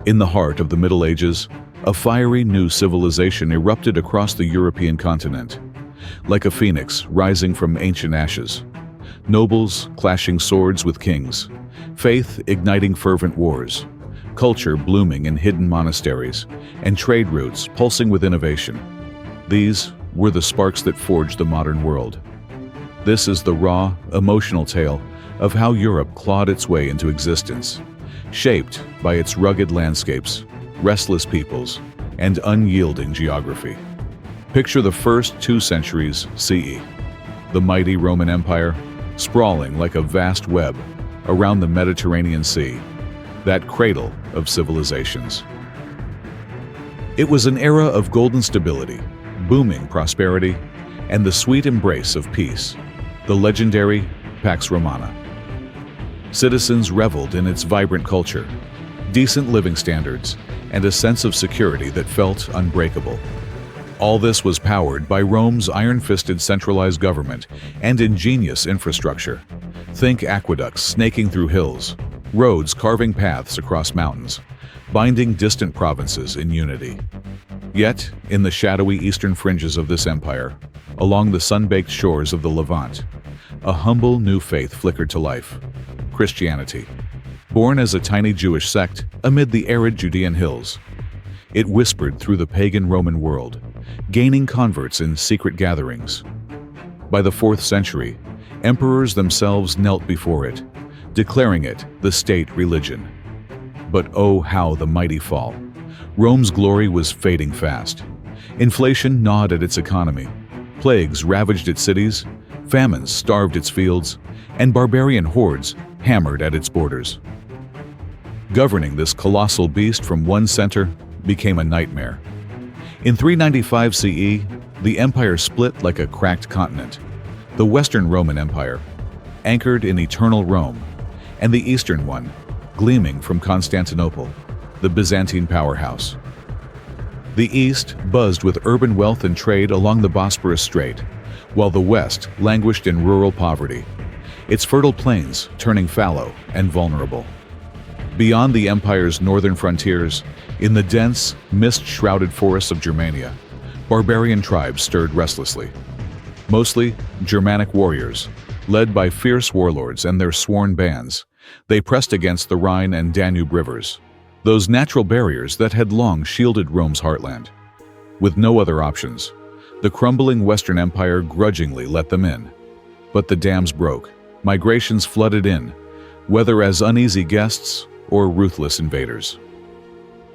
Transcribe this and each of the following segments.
In the heart of the Middle Ages, a fiery new civilization erupted across the European continent. Like a phoenix rising from ancient ashes. Nobles clashing swords with kings. Faith igniting fervent wars. Culture blooming in hidden monasteries. And trade routes pulsing with innovation. These were the sparks that forged the modern world. This is the raw, emotional tale of how Europe clawed its way into existence, shaped by its rugged landscapes, restless peoples, and unyielding geography. Picture the first 2 centuries CE, the mighty Roman Empire, sprawling like a vast web around the Mediterranean Sea, that cradle of civilizations. It was an era of golden stability, booming prosperity, and the sweet embrace of peace, the legendary Pax Romana. Citizens reveled in its vibrant culture, decent living standards, and a sense of security that felt unbreakable. All this was powered by Rome's iron-fisted centralized government and ingenious infrastructure. Think aqueducts snaking through hills, roads carving paths across mountains, binding distant provinces in unity. Yet, in the shadowy eastern fringes of this empire, along the sun-baked shores of the Levant, a humble new faith flickered to life: Christianity. Born as a tiny Jewish sect amid the arid Judean hills, it whispered through the pagan Roman world, gaining converts in secret gatherings. By the 4th century, emperors themselves knelt before it, declaring it the state religion. But oh, how the mighty fall! Rome's glory was fading fast. Inflation gnawed at its economy, plagues ravaged its cities, famines starved its fields, and barbarian hordes hammered at its borders. Governing this colossal beast from one center became a nightmare. In 395 CE, the empire split like a cracked continent. The Western Roman Empire, anchored in eternal Rome, and the Eastern one, gleaming from Constantinople, the Byzantine powerhouse. The East buzzed with urban wealth and trade along the Bosporus Strait, while the West languished in rural poverty, its fertile plains turning fallow and vulnerable. Beyond the empire's northern frontiers, in the dense, mist-shrouded forests of Germania, barbarian tribes stirred restlessly. Mostly Germanic warriors, led by fierce warlords and their sworn bands, they pressed against the Rhine and Danube rivers, those natural barriers that had long shielded Rome's heartland. With no other options, the crumbling Western Empire grudgingly let them in. But the dams broke, migrations flooded in, whether as uneasy guests or ruthless invaders.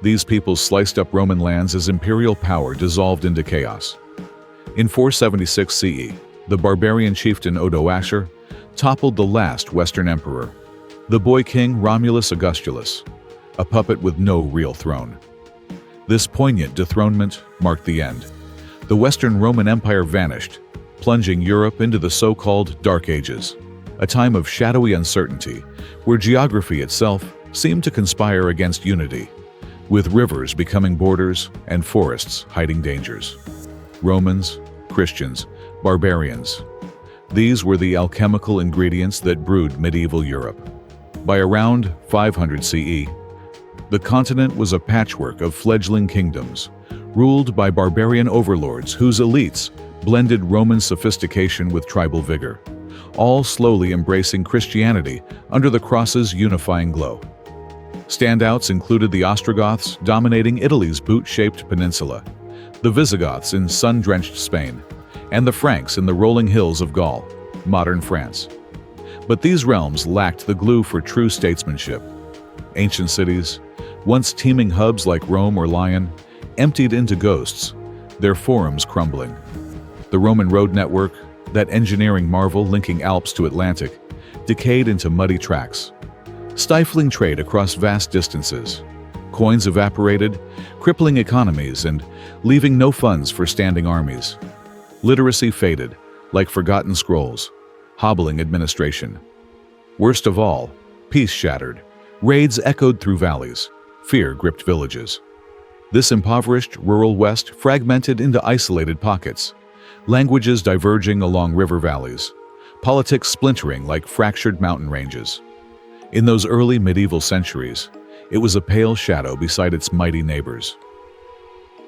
These peoples sliced up Roman lands as imperial power dissolved into chaos. In 476 CE, the barbarian chieftain Odoacer toppled the last Western emperor, the boy king Romulus Augustulus, a puppet with no real throne. This poignant dethronement marked the end. The Western Roman Empire vanished, plunging Europe into the so-called Dark Ages, a time of shadowy uncertainty where geography itself seemed to conspire against unity, with rivers becoming borders and forests hiding dangers. Romans, Christians, barbarians. These were the alchemical ingredients that brewed medieval Europe. By around 500 CE, the continent was a patchwork of fledgling kingdoms, ruled by barbarian overlords whose elites blended Roman sophistication with tribal vigor, all slowly embracing Christianity under the cross's unifying glow. Standouts included the Ostrogoths dominating Italy's boot-shaped peninsula, the Visigoths in sun-drenched Spain, and the Franks in the rolling hills of Gaul, modern France. But these realms lacked the glue for true statesmanship. Ancient cities, once teeming hubs like Rome or Lyon, emptied into ghosts, their forums crumbling. The Roman road network, that engineering marvel linking Alps to Atlantic, decayed into muddy tracks, stifling trade across vast distances. Coins evaporated, crippling economies and leaving no funds for standing armies. Literacy faded, like forgotten scrolls, hobbling administration. Worst of all, peace shattered. Raids echoed through valleys. Fear gripped villages. This impoverished rural West fragmented into isolated pockets, languages diverging along river valleys, politics splintering like fractured mountain ranges. In those early medieval centuries, It was a pale shadow beside its mighty neighbors.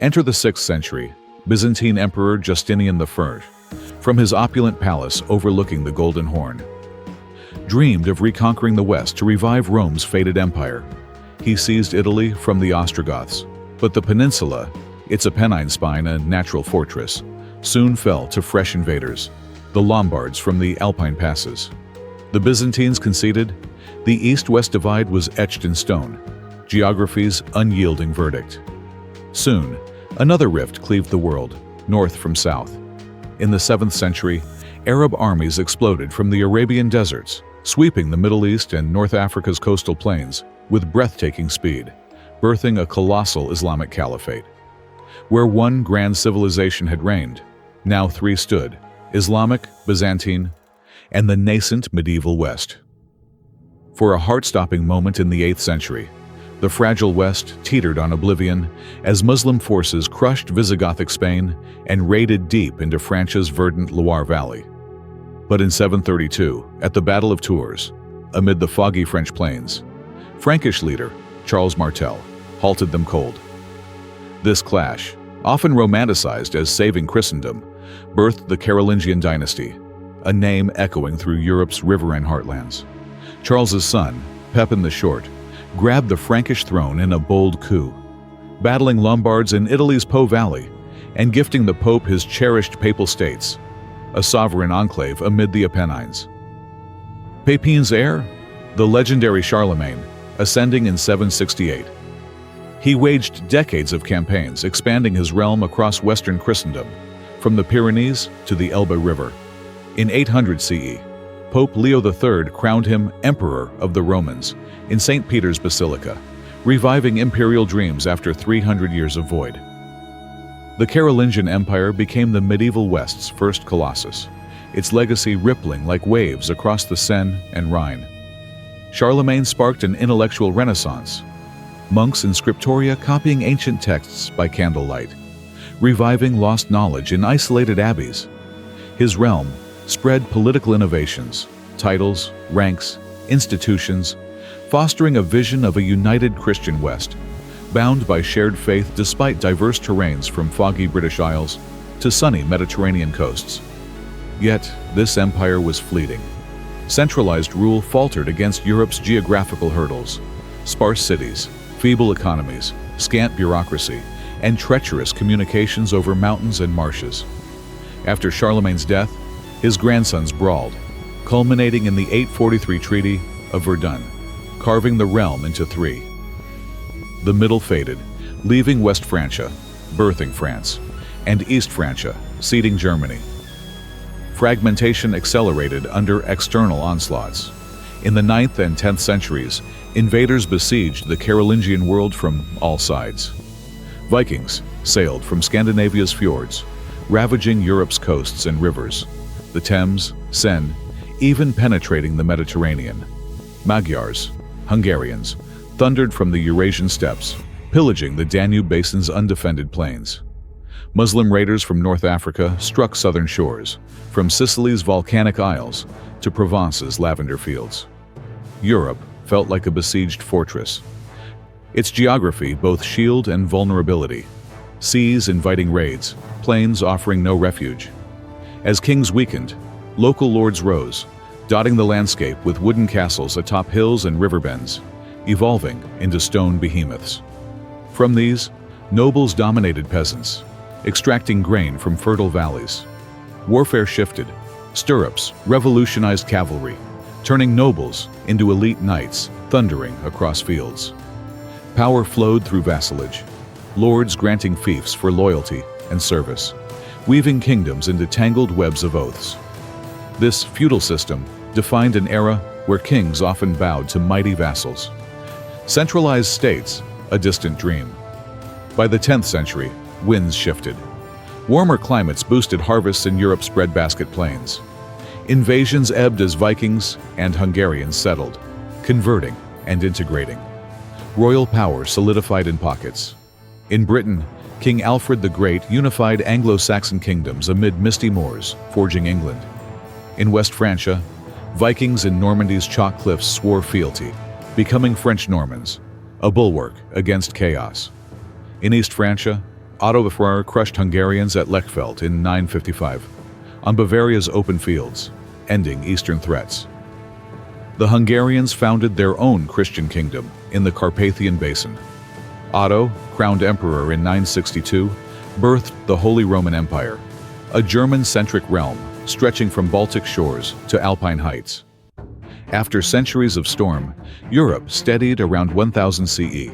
Enter the 6th century, Byzantine Emperor Justinian I, from his opulent palace overlooking the Golden Horn. Dreamed of reconquering the West to revive Rome's faded empire. He seized Italy from the Ostrogoths, but the peninsula, its Apennine spine a natural fortress, soon fell to fresh invaders, the Lombards from the Alpine passes. The Byzantines conceded. The east-west divide was etched in stone, geography's unyielding verdict. Soon, another rift cleaved the world, north from south. In the 7th century, Arab armies exploded from the Arabian deserts, sweeping the Middle East and North Africa's coastal plains with breathtaking speed, birthing a colossal Islamic caliphate. Where one grand civilization had reigned, now 3 stood: Islamic, Byzantine, and the nascent medieval West. For a heart-stopping moment in the 8th century, the fragile West teetered on oblivion as Muslim forces crushed Visigothic Spain and raided deep into France's verdant Loire Valley. But in 732, at the Battle of Tours, amid the foggy French plains, Frankish leader Charles Martel halted them cold. This clash, often romanticized as saving Christendom, birthed the Carolingian dynasty, a name echoing through Europe's riverine heartlands. Charles's son, Pepin the Short, grabbed the Frankish throne in a bold coup, battling Lombards in Italy's Po Valley and gifting the Pope his cherished Papal States, a sovereign enclave amid the Apennines. Pepin's heir, the legendary Charlemagne, ascending in 768. He waged decades of campaigns, expanding his realm across Western Christendom, from the Pyrenees to the Elbe River. In 800 CE, Pope Leo III crowned him Emperor of the Romans in St. Peter's Basilica, reviving imperial dreams after 300 years of void. The Carolingian Empire became the medieval West's first colossus, its legacy rippling like waves across the Seine and Rhine. Charlemagne sparked an intellectual renaissance, monks in scriptoria copying ancient texts by candlelight, reviving lost knowledge in isolated abbeys. His realm spread political innovations, titles, ranks, institutions, fostering a vision of a united Christian West, bound by shared faith despite diverse terrains from foggy British Isles to sunny Mediterranean coasts. Yet, this empire was fleeting. Centralized rule faltered against Europe's geographical hurdles: sparse cities, feeble economies, scant bureaucracy, and treacherous communications over mountains and marshes. After Charlemagne's death, his grandsons brawled, culminating in the 843 Treaty of Verdun, carving the realm into 3. The middle faded, leaving West Francia, birthing France, and East Francia, seeding Germany. Fragmentation accelerated under external onslaughts. In the 9th and 10th centuries, invaders besieged the Carolingian world from all sides. Vikings sailed from Scandinavia's fjords, ravaging Europe's coasts and rivers, the Thames, Seine, even penetrating the Mediterranean. Magyars, Hungarians, thundered from the Eurasian steppes, pillaging the Danube Basin's undefended plains. Muslim raiders from North Africa struck southern shores, from Sicily's volcanic isles to Provence's lavender fields. Europe felt like a besieged fortress. Its geography both shield and vulnerability, seas inviting raids, plains offering no refuge. As kings weakened, local lords rose, dotting the landscape with wooden castles atop hills and river bends, evolving into stone behemoths. From these, nobles dominated peasants, extracting grain from fertile valleys. Warfare shifted. Stirrups revolutionized cavalry, turning nobles into elite knights thundering across fields. Power flowed through vassalage, lords granting fiefs for loyalty and service, weaving kingdoms into tangled webs of oaths. This feudal system defined an era where kings often bowed to mighty vassals. Centralized states, a distant dream. By the 10th century, winds shifted. Warmer climates boosted harvests in Europe's breadbasket plains. Invasions ebbed as Vikings and Hungarians settled, converting and integrating. Royal power solidified in pockets. In Britain, King Alfred the Great unified Anglo-Saxon kingdoms amid misty moors, forging England. In West Francia, Vikings in Normandy's chalk cliffs swore fealty, becoming French Normans, a bulwark against chaos. In East Francia, Otto I crushed Hungarians at Lechfeld in 955, on Bavaria's open fields, ending Eastern threats. The Hungarians founded their own Christian kingdom in the Carpathian Basin. Otto, crowned emperor in 962, birthed the Holy Roman Empire, a German-centric realm stretching from Baltic shores to Alpine heights. After centuries of storm, Europe steadied around 1000 CE,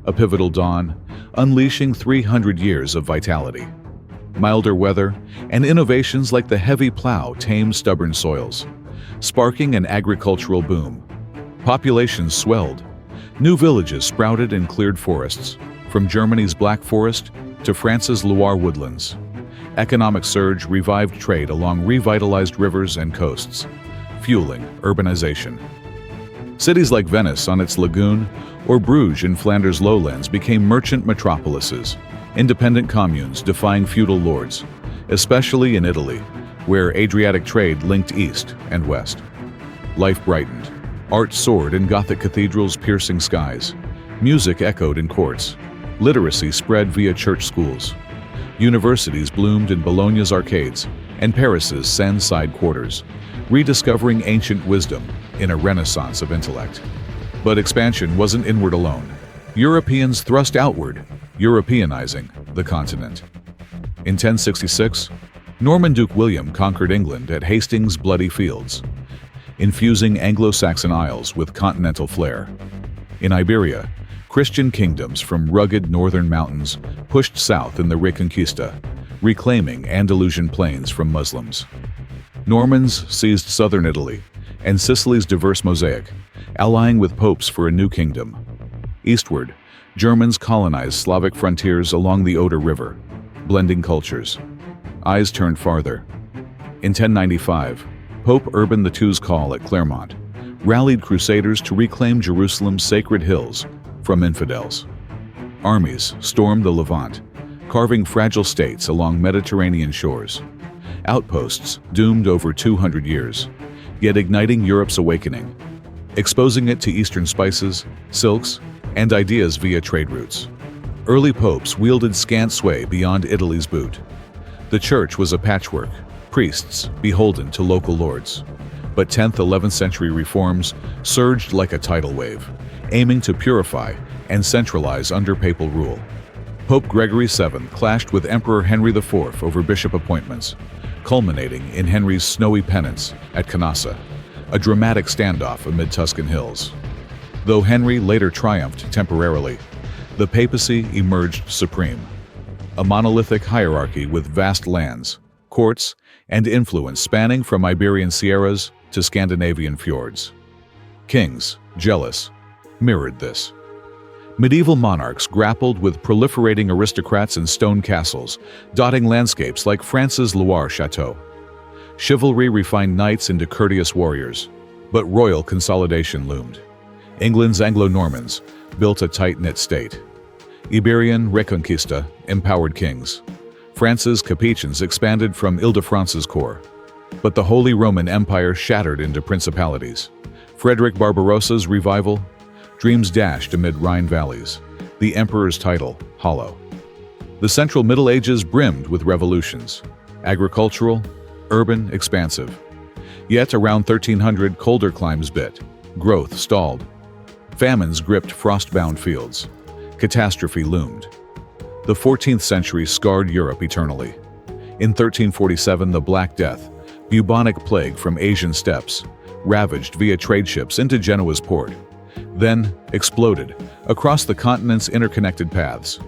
a pivotal dawn, unleashing 300 years of vitality. Milder weather and innovations like the heavy plow tamed stubborn soils, sparking an agricultural boom. Populations swelled. New villages sprouted in cleared forests, from Germany's Black Forest to France's Loire woodlands. Economic surge revived trade along revitalized rivers and coasts, fueling urbanization. Cities like Venice on its lagoon or Bruges in Flanders lowlands became merchant metropolises, independent communes defying feudal lords, especially in Italy, where Adriatic trade linked east and west. Life brightened. Art soared in Gothic cathedrals piercing skies. Music echoed in courts. Literacy spread via church schools. Universities bloomed in Bologna's arcades and Paris's Seine-side quarters, rediscovering ancient wisdom in a renaissance of intellect. But expansion wasn't inward alone. Europeans thrust outward, Europeanizing the continent. In 1066, Norman Duke William conquered England at Hastings' Bloody Fields, infusing Anglo-Saxon isles with continental flair. In Iberia, Christian kingdoms from rugged northern mountains pushed south in the Reconquista, reclaiming Andalusian plains from Muslims. Normans seized southern Italy and Sicily's diverse mosaic, allying with popes for a new kingdom. Eastward, Germans colonized Slavic frontiers along the Oder River, blending cultures. Eyes turned farther. In 1095, Pope Urban II's call at Clermont rallied crusaders to reclaim Jerusalem's sacred hills from infidels. Armies stormed the Levant, carving fragile states along Mediterranean shores. Outposts doomed over 200 years, yet igniting Europe's awakening, exposing it to Eastern spices, silks, and ideas via trade routes. Early popes wielded scant sway beyond Italy's boot. The church was a patchwork, priests beholden to local lords. But 10th, 11th century reforms surged like a tidal wave, aiming to purify and centralize under papal rule. Pope Gregory VII clashed with Emperor Henry IV over bishop appointments, culminating in Henry's snowy penance at Canossa, a dramatic standoff amid Tuscan hills. Though Henry later triumphed temporarily, the papacy emerged supreme, a monolithic hierarchy with vast lands, courts, and influence spanning from Iberian sierras to Scandinavian fjords. Kings, jealous, mirrored this. Medieval monarchs grappled with proliferating aristocrats and stone castles, dotting landscapes like France's Loire chateau. Chivalry refined knights into courteous warriors, but royal consolidation loomed. England's Anglo-Normans built a tight-knit state. Iberian Reconquista empowered kings. France's Capetians expanded from Ile-de-France's core. But the Holy Roman Empire shattered into principalities. Frederick Barbarossa's revival, dreams dashed amid Rhine valleys, the emperor's title hollow. The Central Middle Ages brimmed with revolutions, agricultural, urban, expansive. Yet around 1300 colder climes bit, growth stalled. Famines gripped frost-bound fields. Catastrophe loomed. The 14th century scarred Europe eternally. In 1347, the Black Death, bubonic plague from Asian steppes, ravaged via trade ships into Genoa's port, then exploded across the continent's interconnected paths.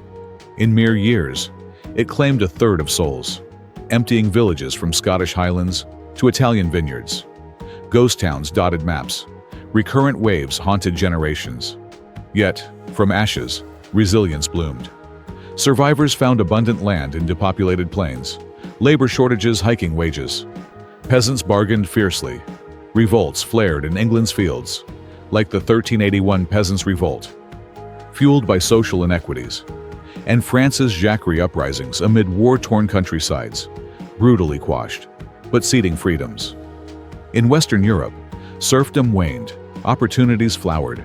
In mere years, it claimed a third of souls, emptying villages from Scottish highlands to Italian vineyards. Ghost towns dotted maps. Recurrent waves haunted generations. Yet, from ashes, resilience bloomed. Survivors found abundant land in depopulated plains, labor shortages hiking wages. Peasants bargained fiercely. Revolts flared in England's fields, like the 1381 Peasants' Revolt, fueled by social inequities, and France's Jacquerie uprisings amid war-torn countrysides, brutally quashed, but ceding freedoms. In Western Europe, serfdom waned, opportunities flowered.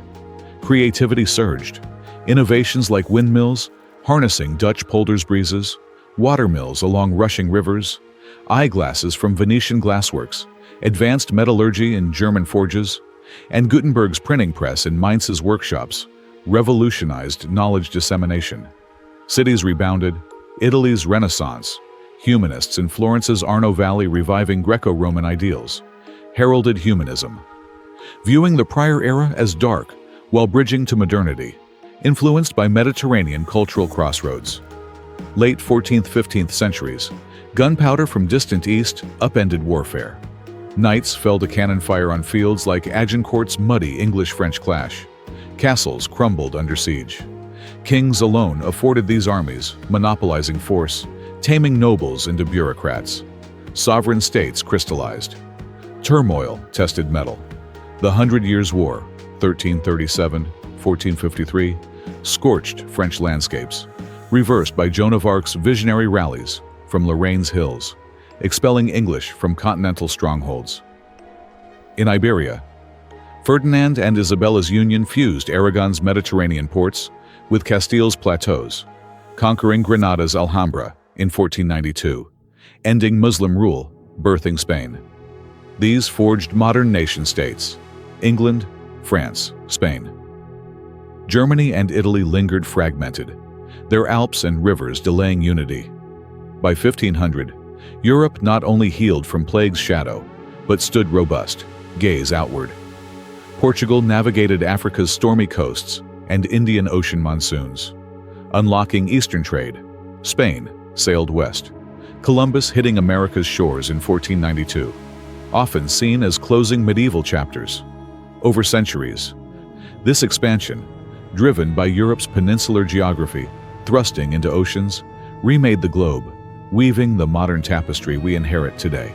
Creativity surged. Innovations like windmills, harnessing Dutch polders breezes, water mills along rushing rivers, eyeglasses from Venetian glassworks, advanced metallurgy in German forges, and Gutenberg's printing press in Mainz's workshops revolutionized knowledge dissemination. Cities rebounded, Italy's Renaissance, humanists in Florence's Arno Valley reviving Greco-Roman ideals, heralded humanism, viewing the prior era as dark while bridging to modernity, influenced by Mediterranean cultural crossroads. Late 14th-15th centuries, gunpowder from distant east upended warfare. Knights fell to cannon fire on fields like Agincourt's muddy English-French clash. Castles crumbled under siege. Kings alone afforded these armies, monopolizing force, taming nobles into bureaucrats. Sovereign states crystallized. Turmoil tested mettle. The Hundred Years' War, 1337-1453, scorched French landscapes, reversed by Joan of Arc's visionary rallies from Lorraine's hills, expelling English from continental strongholds. In Iberia, Ferdinand and Isabella's union fused Aragon's Mediterranean ports with Castile's plateaus, conquering Granada's Alhambra in 1492, ending Muslim rule, birthing Spain. These forged modern nation-states: England, France, Spain. Germany and Italy lingered fragmented, their Alps and rivers delaying unity. By 1500, Europe not only healed from plague's shadow, but stood robust, gaze outward. Portugal navigated Africa's stormy coasts and Indian Ocean monsoons, unlocking eastern trade. Spain sailed west, Columbus hitting America's shores in 1492, often seen as closing medieval chapters. Over centuries, this expansion, driven by Europe's peninsular geography, thrusting into oceans, remade the globe, weaving the modern tapestry we inherit today.